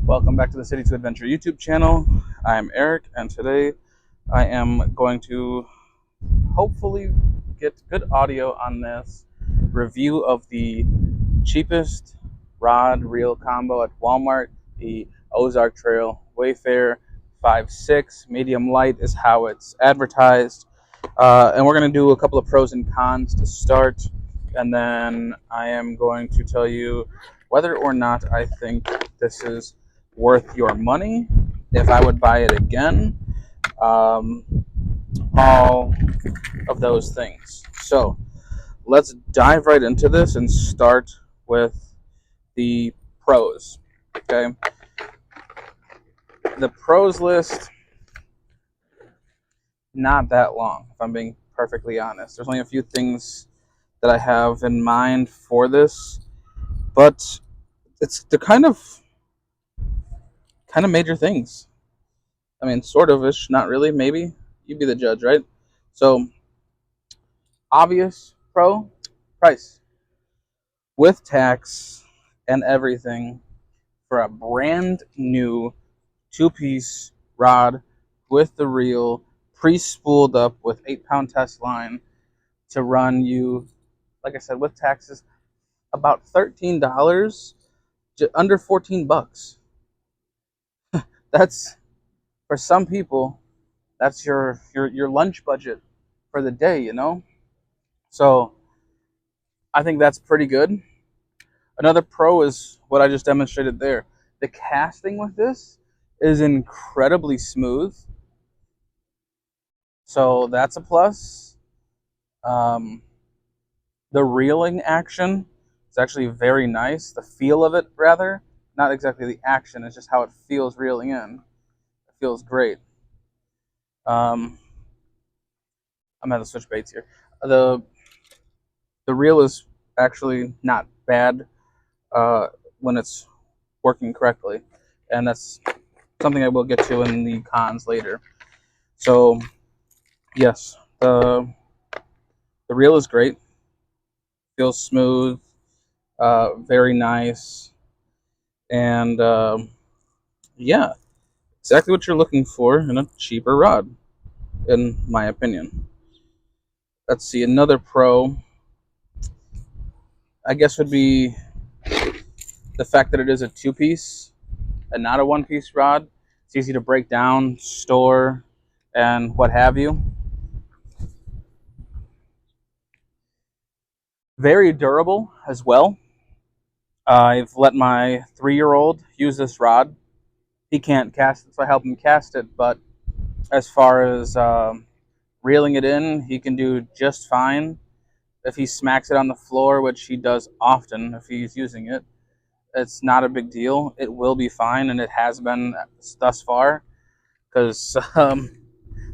Welcome back to the City to Adventure YouTube channel. I'm Eric, and today I am going to hopefully get good audio on this review of the cheapest rod reel combo at Walmart, the Ozark Trail Wayfarer 5.6 medium light is how it's advertised. And we're going to do a couple of pros and cons to start, and then I am going to tell you whether or not I think this is worth your money, if I would buy it again, um, all of those things. So let's dive right into this and start with the pros. Okay, the pros list, not that long, if I'm being perfectly honest. There's only a few things that I have in mind for this, but it's the kind of major things. I mean, sort of ish, not really, maybe. You be the judge, right? So, obvious pro, price. With tax and everything, for a brand new two-piece rod with the reel, pre-spooled up with 8-pound test line to run you, like I said, with taxes, about $13, under 14 bucks. That's, for some people, that's your lunch budget for the day, you know? So I think that's pretty good. Another pro is what I just demonstrated there. The casting with this is incredibly smooth. So that's a plus. Um, the reeling action is actually very nice. The feel of it, rather. Not exactly the action, it's just how it feels reeling in. It feels great. I'm going to switch baits here. The reel is actually not bad when it's working correctly, and that's something I will get to in the cons later. So yes, the reel is great, feels smooth, very nice, and yeah, exactly what you're looking for in a cheaper rod, in my opinion. Let's see, another pro, I guess, would be the fact that it is a two-piece and not a one-piece rod. It's easy to break down, store, and what have you. Very durable as well. I've let my 3-year-old use this rod. He can't cast it, so I help him cast it. But as far as reeling it in, he can do just fine. If he smacks it on the floor, which he does often if he's using it, it's not a big deal. It will be fine, and it has been thus far, because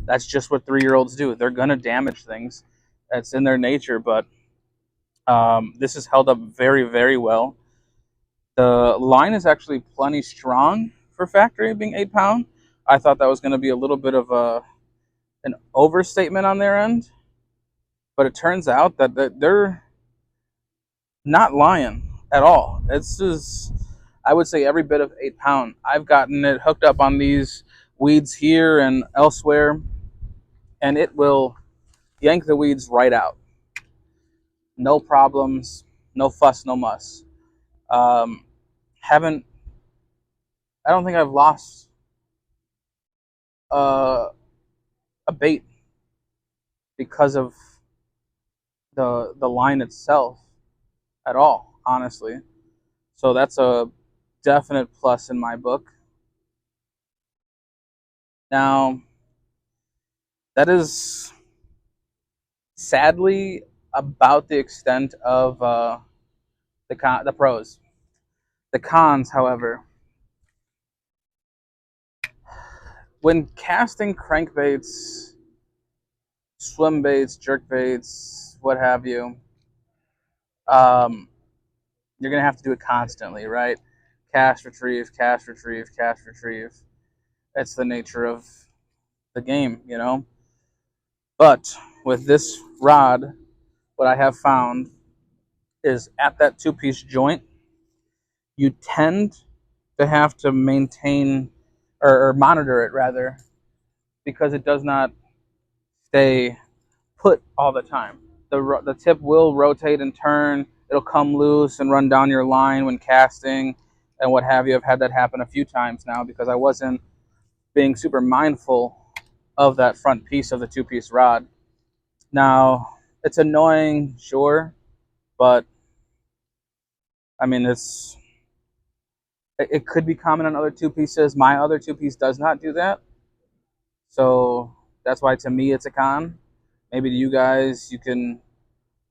that's just what 3-year-olds do. They're going to damage things. It's in their nature, but this has held up very, very well. The line is actually plenty strong for factory, being 8-pound. I thought that was going to be a little bit of an overstatement on their end, but it turns out that they're not lying at all. It's just, I would say, every bit of 8-pound. I've gotten it hooked up on these weeds here and elsewhere, and it will yank the weeds right out. No problems, no fuss, no muss. Um, haven't I don't think I've lost uh, a bait because of the line itself at all, honestly. So that's a definite plus in my book. Now, that is sadly about the extent of the pros. The cons, however, when casting crankbaits, swim baits, jerk baits, what have you, um, you're gonna have to do it constantly, right? Cast, retrieve, cast, retrieve, cast, retrieve. It's the nature of the game, you know. But with this rod, what I have found is at that two-piece joint, you tend to have to maintain or monitor it rather, because it does not stay put all the time. The tip will rotate and turn. It'll come loose and run down your line when casting and what have you. I've had that happen a few times now because I wasn't being super mindful of that front piece of the two-piece rod. Now, it's annoying, sure, but I mean, it could be common on other two pieces. My other two piece does not do that, so that's why to me it's a con. Maybe to you guys, you can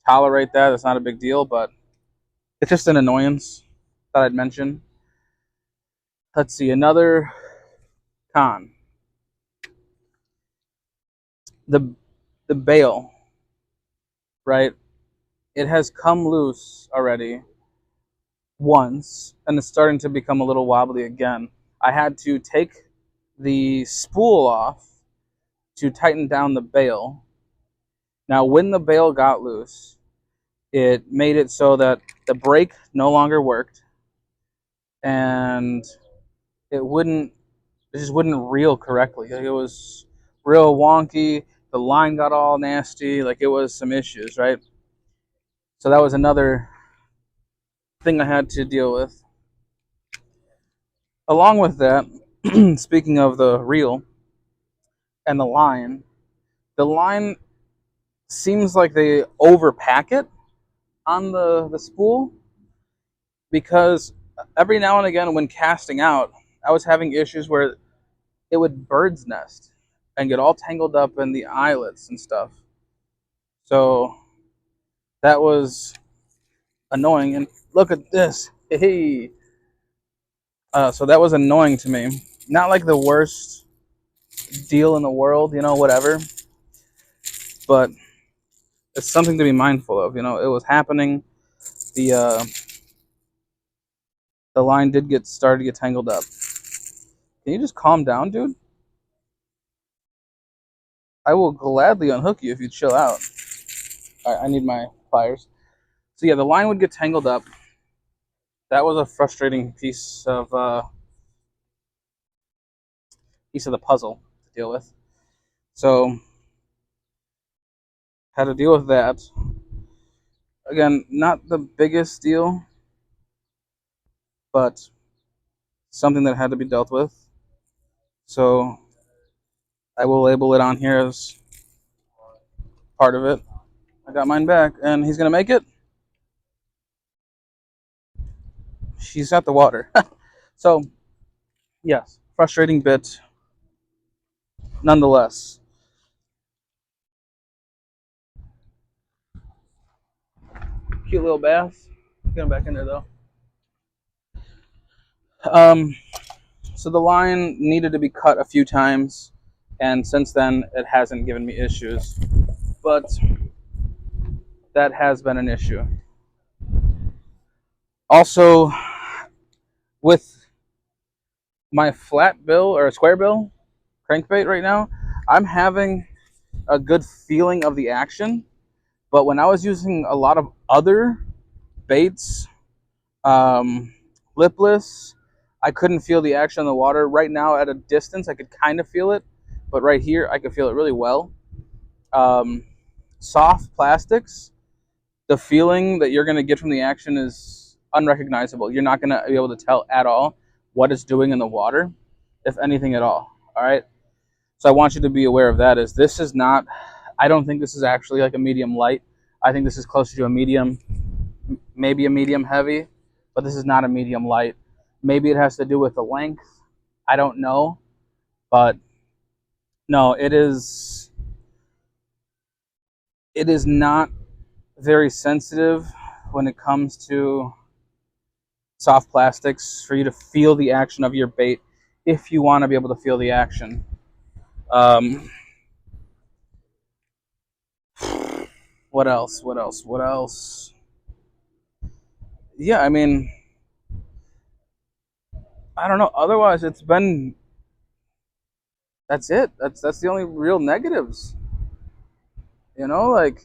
tolerate that. It's not a big deal, but it's just an annoyance that I'd mention. Let's see, another con. The the bail, right? It has come loose already once and it's starting to become a little wobbly again. I had to take the spool off to tighten down the bail. Now, when the bail got loose, it made it so that the brake no longer worked and it wouldn't it just wouldn't reel correctly. Like, it was real wonky. The line got all nasty. Like, it was some issues, right? So that was another thing I had to deal with. Along with that, speaking of the reel and the line seems like they overpack it on the spool, because every now and again when casting out, I was having issues where it would bird's nest and get all tangled up in the eyelets and stuff. So that was annoying. And look at this. Hey. So that was annoying to me. Not like the worst deal in the world, whatever. But it's something to be mindful of. It was happening. The the line did get started to get tangled up. Can you just calm down, dude? I will gladly unhook you if you chill out. All right, I need my pliers. So yeah, the line would get tangled up. That was a frustrating piece of the puzzle to deal with. So had to deal with that. Again, not the biggest deal, but something that had to be dealt with. So I will label it on here as part of it. I got mine back, and he's gonna make it. She's got the water. So yes, frustrating bit, nonetheless. Cute little bath. Get him back in there though. Um, so the line needed to be cut a few times, and since then it hasn't given me issues. But that has been an issue. Also, with my flat bill or a square bill crankbait right now, I'm having a good feeling of the action. But when I was using a lot of other baits, um, lipless, I couldn't feel the action in the water. Right now, at a distance, I could kind of feel it, but right here, I could feel it really well. Um, Soft plastics, the feeling that you're going to get from the action is unrecognizable. You're not going to be able to tell at all what it's doing in the water, if anything at all. All right. So I want you to be aware of that. Is this is not? I don't think this is actually like a medium light. I think this is closer to a medium, maybe a medium heavy, but this is not a medium light. Maybe it has to do with the length. I don't know, but no, it is. It is not very sensitive when it comes to soft plastics for you to feel the action of your bait if you want to be able to feel the action. Um, what else? What else? What else? Yeah, I mean, I don't know. Otherwise, it's been that's it. That's the only real negatives. Like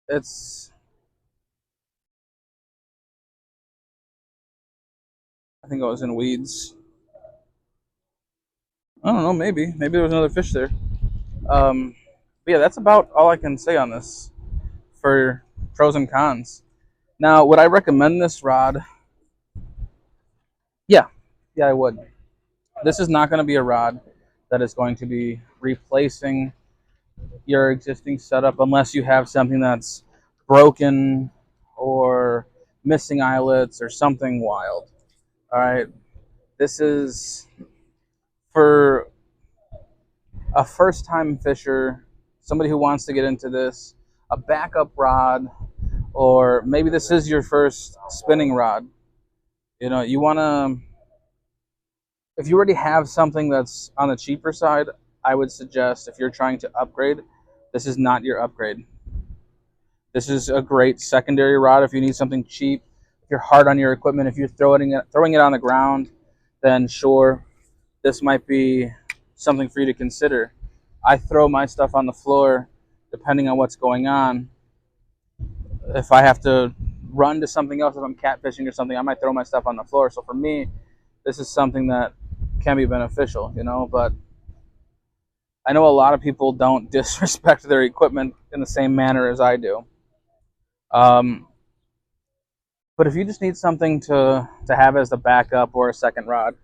it's I think I was in weeds. I don't know, maybe there was another fish there. But yeah, that's about all I can say on this for pros and cons. Now, would I recommend this rod? Yeah, yeah, I would. This is not going to be a rod that is going to be replacing your existing setup unless you have something that's broken or missing eyelets or something wild. All right, this is for a first-time fisher, somebody who wants to get into this, a backup rod, or maybe this is your first spinning rod. You know, you want to, if you already have something that's on the cheaper side, I would suggest if you're trying to upgrade, this is not your upgrade. This is a great secondary rod if you need something cheap. If you're hard on your equipment, if you're throwing it on the ground, then sure, this might be something for you to consider. I throw my stuff on the floor depending on what's going on. If I have to run to something else, if I'm catfishing or something, I might throw my stuff on the floor. So for me, this is something that can be beneficial, you know, but I know a lot of people don't disrespect their equipment in the same manner as I do. Um, but if you just need something to have as the backup or a second rod,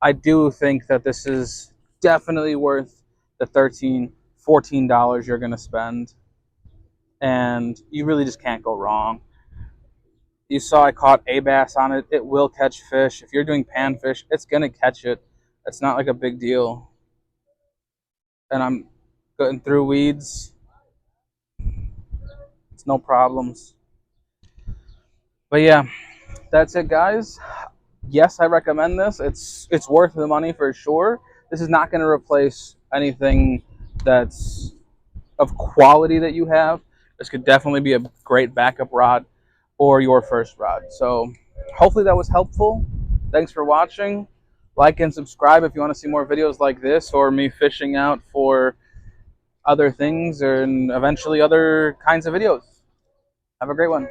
I do think that this is definitely worth the $13, $14 you're going to spend. And you really just can't go wrong. You saw I caught a bass on it. It will catch fish. If you're doing panfish, it's going to catch it. It's not like a big deal. And I'm getting through weeds. It's no problems. But yeah, that's it, guys. Yes, I recommend this. It's worth the money for sure. This is not going to replace anything that's of quality that you have. This could definitely be a great backup rod or your first rod. So hopefully that was helpful. Thanks for watching. Like and subscribe if you want to see more videos like this or me fishing out for other things and eventually other kinds of videos. Have a great one.